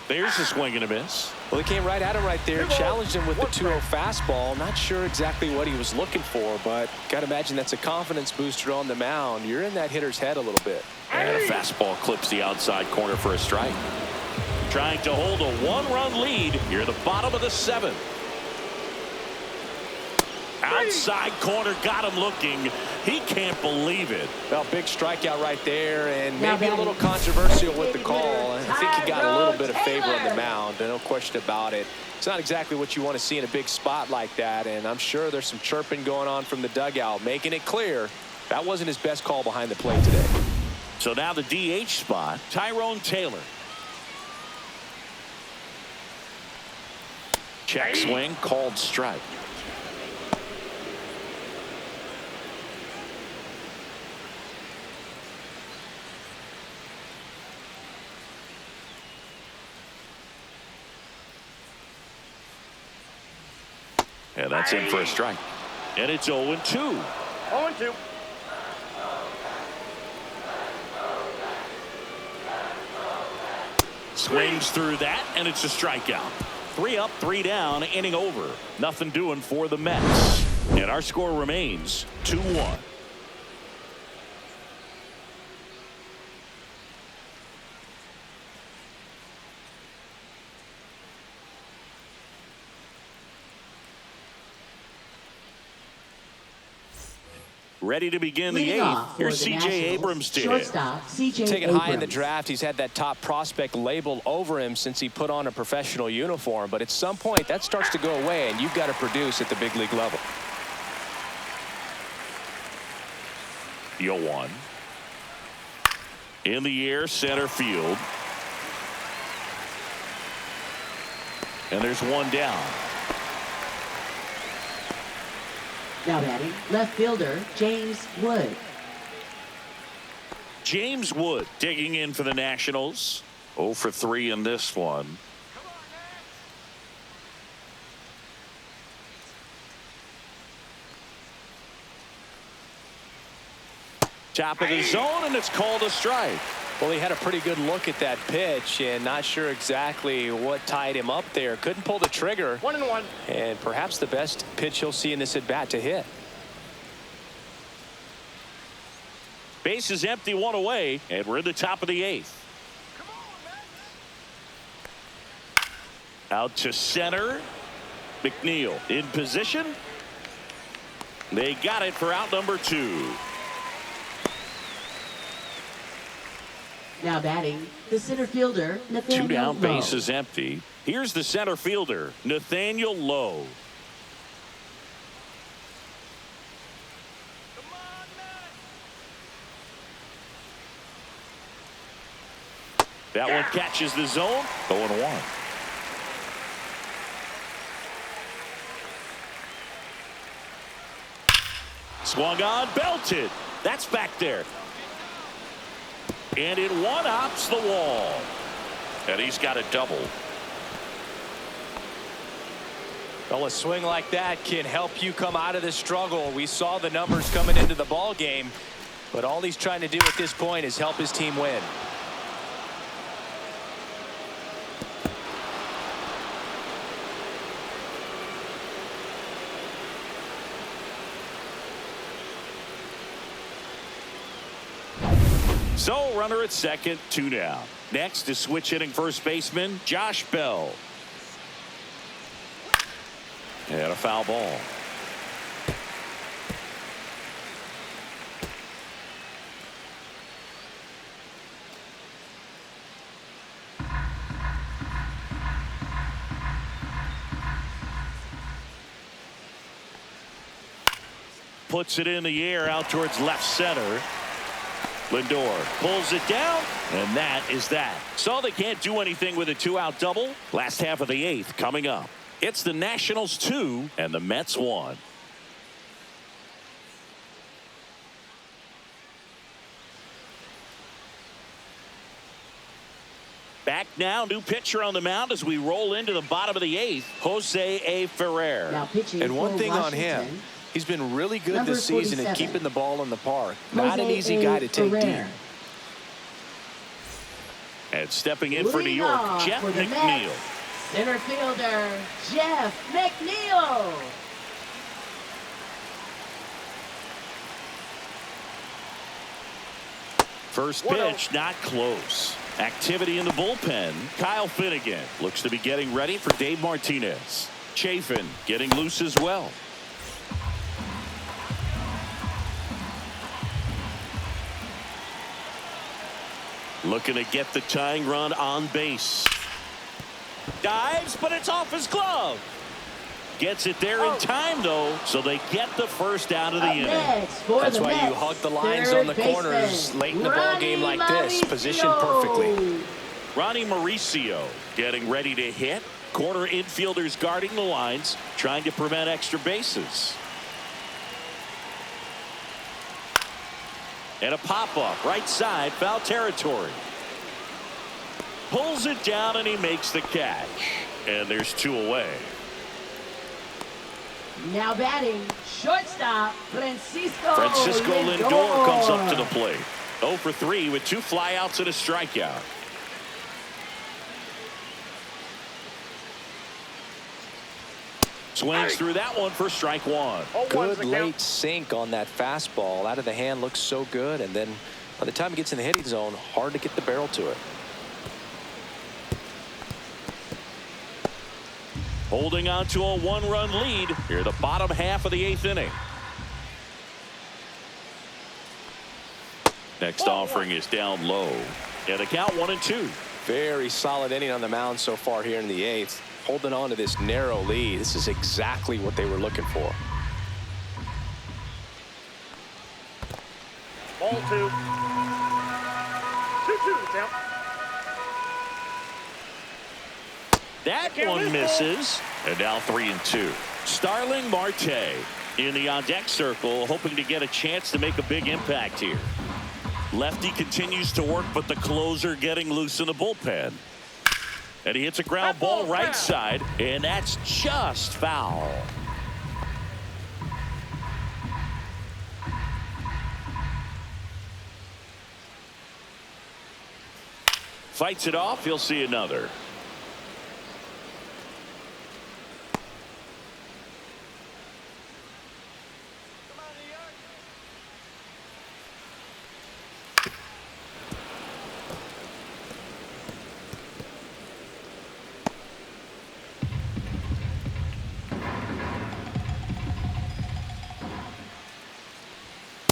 There's a swing and a miss. Well, he came right at him right there, challenged him with the 2-0 fastball. Not sure exactly what he was looking for, but got to imagine that's a confidence booster on the mound. You're in that hitter's head a little bit. And a fastball clips the outside corner for a strike. Trying to hold a 1-run lead here at the bottom of the 7th. Outside corner, got him looking. He can't believe it. Well, big strikeout right there, and maybe a little controversial with the call. I think he got a little bit of favor on the mound, no question about it. It's not exactly what you want to see in a big spot like that, and I'm sure there's some chirping going on from the dugout, making it clear that wasn't his best call behind the plate today. So now the DH spot, Tyrone Taylor. Check swing, called strike. And that's in for a strike. And it's 0-2. 0-2. Swings through that, and it's a strikeout. 3 up, 3 down, inning over. Nothing doing for the Mets. And our score remains 2-1. Ready to begin the 8th. Here's C.J. Abrams to hit. Shortstop, C.J. Taken Abrams. high in the draft, he's had that top prospect label over him since he put on a professional uniform. But at some point, that starts to go away, and you've got to produce at the big league level. The 0-1. In the air, center field. And there's one down. Now batting, left fielder, James Wood. James Wood digging in for the Nationals. 0 for 3 in this one. Top of the zone, and it's called a strike. Well, he had a pretty good look at that pitch, and not sure exactly what tied him up there. Couldn't pull the trigger. 1-1. And perhaps the best pitch he'll see in this at bat to hit. Base is empty, 1 away, and we're in the top of the 8th. Out to center. McNeil in position. They got it for out number 2. Now batting, the center fielder, Nathaniel 2 down, Lowe. base is empty. Here's the center fielder, Nathaniel Lowe. That one catches the zone. 0-1. Swung on, belted. That's back there. And it one-hops the wall. And he's got a double. Well, a swing like that can help you come out of this struggle. We saw the numbers coming into the ball game, but all he's trying to do at this point is help his team win. So runner at second, 2 down. Next is switch hitting first baseman Josh Bell. And a foul ball. Puts it in the air out towards left center. Lindor pulls it down, and that is that. So they can't do anything with a 2-out double. Last half of the 8th coming up. It's the Nationals 2 and the Mets 1. Back now, new pitcher on the mound as we roll into the bottom of the 8th, Jose A. Ferrer. Now pitching And one for thing on Washington, him, he's been really good number this season at 47, keeping the ball in the park. Not an Jose easy A. guy to take Ferrer. deep. And stepping in for New Leading York, off Jeff for the McNeil. Mets, center fielder Jeff McNeil. First pitch, not close. Activity in the bullpen. Kyle Finnegan looks to be getting ready for Dave Martinez. Chafin getting loose as well. Looking to get the tying run on base. Dives, but it's off his glove. Gets it there in time, though, so they get the first out of the inning. That's why you hug the lines on the corners late in the ball game like this. Positioned perfectly. Ronnie Mauricio getting ready to hit. Corner infielders guarding the lines, trying to prevent extra bases. And a pop-up right side, foul territory. Pulls it down and he makes the catch. And there's 2 away. Now batting, shortstop Francisco Lindor comes up to the plate. 0 for 3 with 2 flyouts and a strikeout. Swings through that one for strike 1. Good late sink on that fastball. Out of the hand, looks so good. And then by the time it gets in the hitting zone, hard to get the barrel to it. Holding on to a 1-run lead here the bottom half of the 8th inning. Next offering is down low. And the count 1-2. Very solid inning on the mound so far here in the 8th. Holding on to this narrow lead. This is exactly what they were looking for. Ball 2. 2-2 count. That one misses. And now 3-2. Starling Marte in the on-deck circle, hoping to get a chance to make a big impact here. Lefty continues to work, but the closer getting loose in the bullpen. And he hits a ground ball right side, and that's just foul. Fights it off. He'll see another.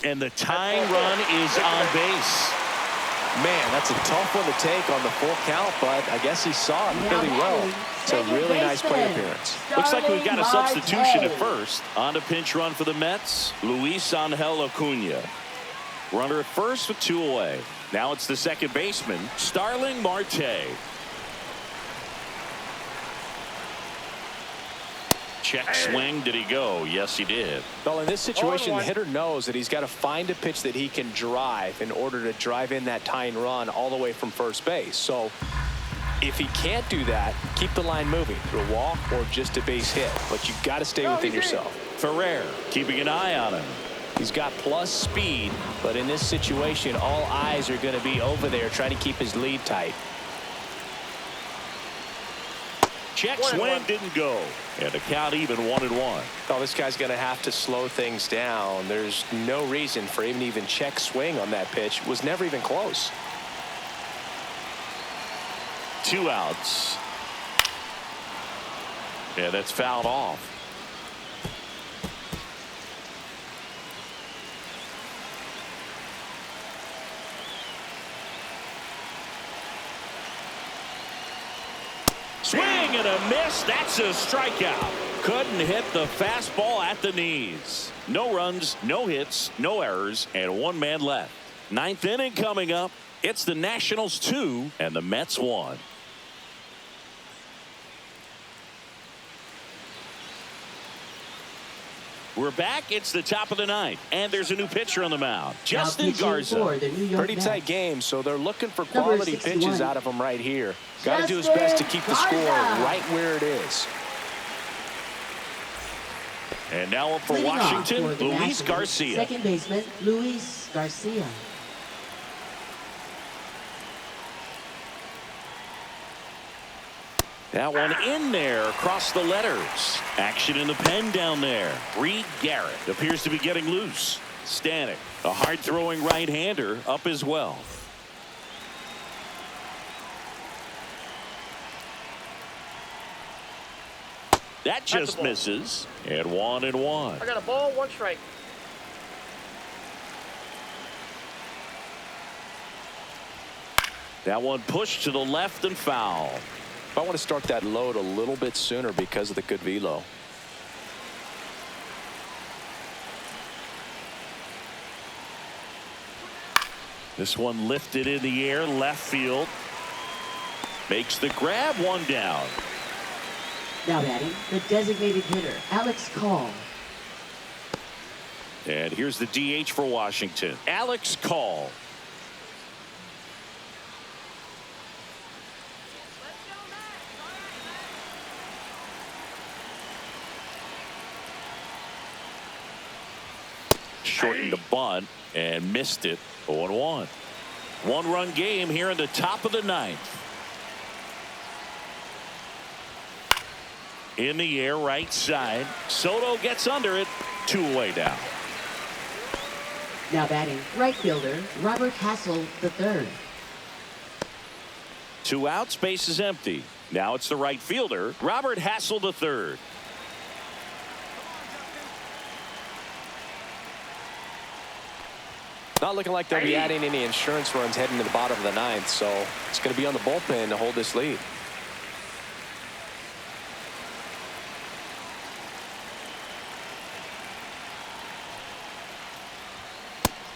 And the tying run is on base. Man, that's a tough one to take on the full count, but I guess he saw it really well. It's a really nice play appearance. Looks like we've got a substitution at first. On a pinch run for the Mets, Luis Angel Acuna. Runner at first with 2 away. Now it's the second baseman, Starling Marte. Check swing. Did he go? Yes, he did. Well, in this situation, the hitter knows that he's got to find a pitch that he can drive in order to drive in that tying run all the way from first base. So if he can't do that, keep the line moving through a walk or just a base hit. But you've got to stay within yourself. Ferrer keeping an eye on him. He's got plus speed, but in this situation, all eyes are going to be over there trying to keep his lead tight. Check swing didn't go. And the count even 1-1. Oh, this guy's going to have to slow things down. There's no reason for him to even check swing on that pitch. Was never even close. 2 outs. Yeah, that's fouled off. Swing and a miss. That's a strikeout. Couldn't hit the fastball at the knees. No runs, no hits, no errors, and 1 man left. Ninth inning coming up. It's the Nationals 2 and the Mets 1. We're back. It's the top of the ninth, and there's a new pitcher on the mound, Justin Garza. Pretty tight game, so they're looking for quality pitches out of him right here. Got to do his best to keep the score right where it is. And now up for Washington, Luis Garcia. Second baseman, Luis Garcia. That one in there across the letters. Action in the pen down there. Reed Garrett appears to be getting loose. Stanek, a hard-throwing right-hander, up as well. That just misses. And 1-1. I got a ball, 1 strike. That one pushed to the left and foul. I want to start that load a little bit sooner because of the good velo. This one lifted in the air, left field. Makes the grab, 1 down. Now batting, the designated hitter, Alex Call. And here's the DH for Washington, Alex Call. Shortened the bunt and missed it. 0-1. 1-run game here in the top of the ninth. In the air, right side. Soto gets under it. 2 away down. Now batting, right fielder, Robert Hassel III. 2 outs, base is empty. Now it's the right fielder, Robert Hassel III. Not looking like they'll be adding any insurance runs heading to the bottom of the ninth, so it's going to be on the bullpen to hold this lead.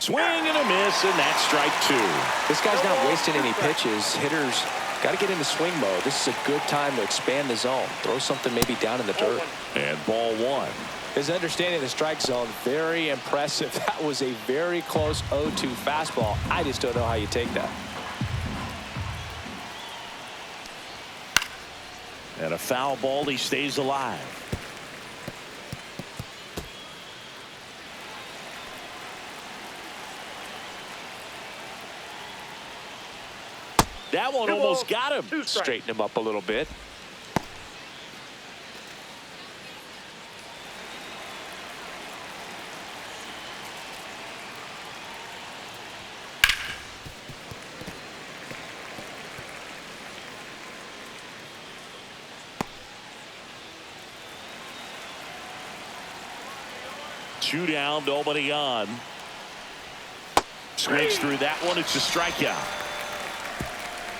Swing and a miss, and that's strike 2. This guy's not wasting any pitches. Hitters got to get into swing mode. This is a good time to expand the zone. Throw something maybe down in the dirt. And ball 1. His understanding of the strike zone, very impressive. That was a very close 0-2 fastball. I just don't know how you take that. And a foul ball, he stays alive. That one almost got him. Straighten him up a little bit. Two down, nobody on. Swings through that one. It's a strikeout.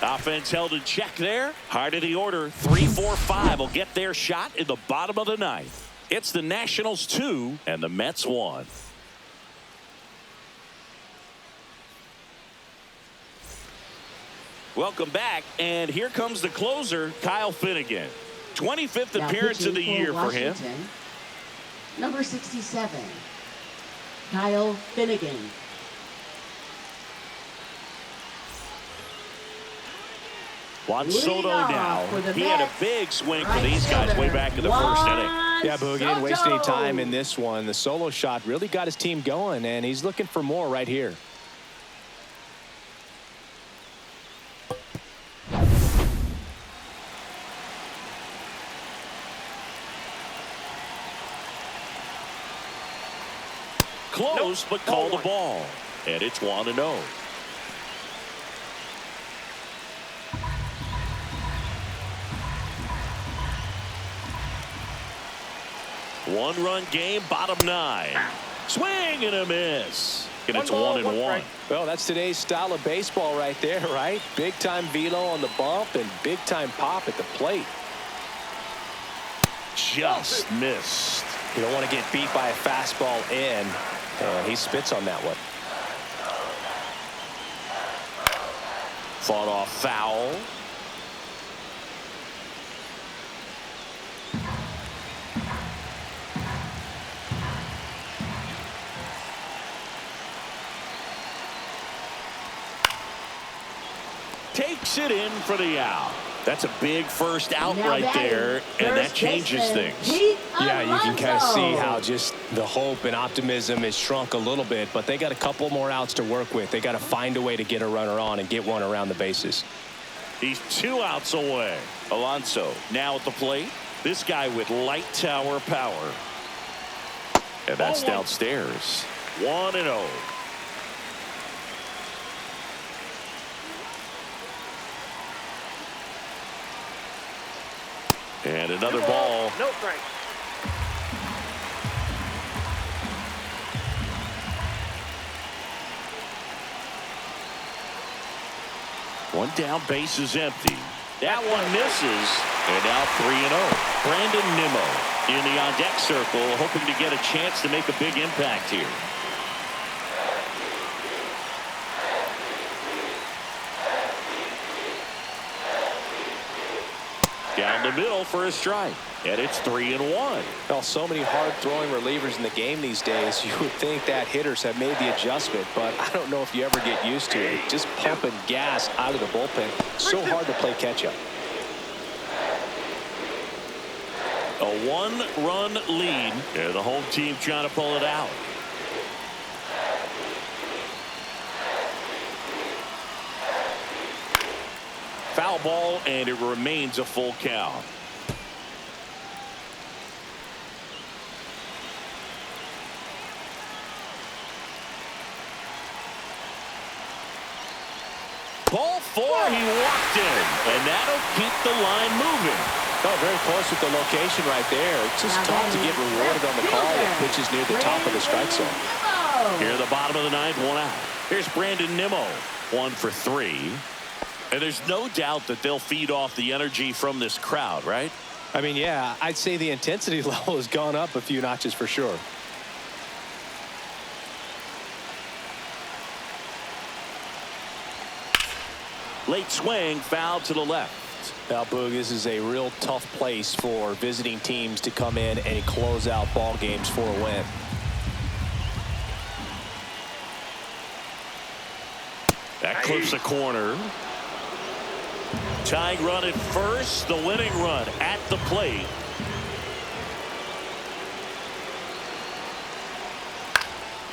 Offense held in check there. Heart of the order. 3-4-5 will get their shot in the bottom of the ninth. It's the Nationals 2 and the Mets 1. Welcome back, and here comes the closer, Kyle Finnegan. 25th appearance of the year for him. Number 67, Kyle Finnegan. Juan Soto now. He had a big swing for these guys way back in the first inning. Yeah, Boogie didn't waste any time in this one. The solo shot really got his team going, and he's looking for more right here. Close, but called the ball. And it's 1-0. One-run game, bottom 9. Swing and a miss. And it's 1-1. Well, that's today's style of baseball right there, right? Big-time velo on the bump and big-time pop at the plate. Just missed. You don't want to get beat by a fastball in. And he spits on that one. Fought off foul. Takes it in for the out. That's a big first out Now right there, and that changes things. Yeah, you can kind of see how just the hope and optimism is shrunk a little bit, but they got a couple more outs to work with. They got to find a way to get a runner on and get one around the bases. He's 2 outs away. Alonso now at the plate. This guy with light tower power. And that's downstairs. 1-0. And another ball. No strike. One down, base is empty. That one misses. And now 3-0. Brandon Nimmo in the on-deck circle, hoping to get a chance to make a big impact here. Down the middle for a strike. And it's 3-1. Well, so many hard-throwing relievers in the game these days, you would think that hitters have made the adjustment, but I don't know if you ever get used to it. Just pumping gas out of the bullpen. So hard to play catch-up. A 1-run lead. And the home team trying to pull it out. Foul ball, and it remains a full count. Ball 4, he walked in, and that'll keep the line moving. Oh, very close with the location right there. It's just tough to get rewarded on the call that pitches near the top of the strike zone. Here at the bottom of the ninth, 1 out. Here's Brandon Nimmo, 1 for 3. And there's no doubt that they'll feed off the energy from this crowd, right? I mean, yeah, I'd say the intensity level has gone up a few notches for sure. Late swing, foul to the left. Now, Boog, this is a real tough place for visiting teams to come in and close out ball games for a win. That clips a corner. Tying run at first, the winning run at the plate.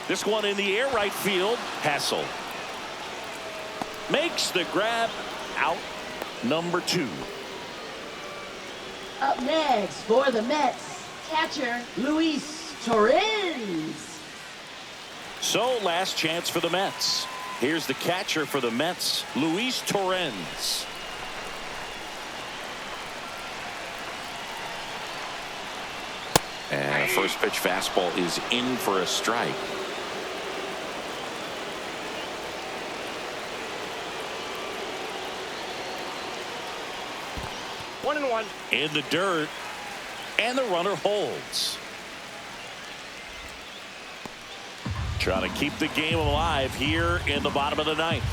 This one in the air, right field. Hassel makes the grab, out number 2. Up next for the Mets, catcher Luis Torrens. So last chance for the Mets. Here's the catcher for the Mets, Luis Torrens. And a first pitch fastball is in for a strike. One and one. In the dirt, and the runner holds. Trying to keep the game alive here in the bottom of the ninth.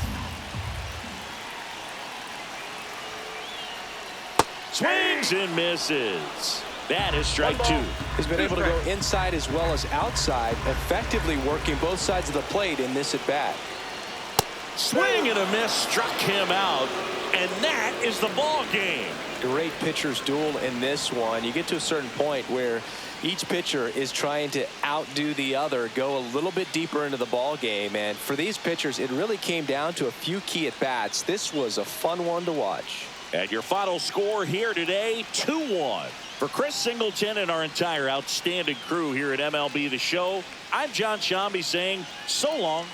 Swings and misses. That is strike 2. He's been able to go inside as well as outside, effectively working both sides of the plate in this at bat. Swing and a miss struck him out, and that is the ball game. Great pitcher's duel in this one. You get to a certain point where each pitcher is trying to outdo the other, go a little bit deeper into the ball game, and for these pitchers, it really came down to a few key at bats. This was a fun one to watch. And your final score here today, 2-1. For Chris Singleton and our entire outstanding crew here at MLB The Show, I'm John Shambi saying so long.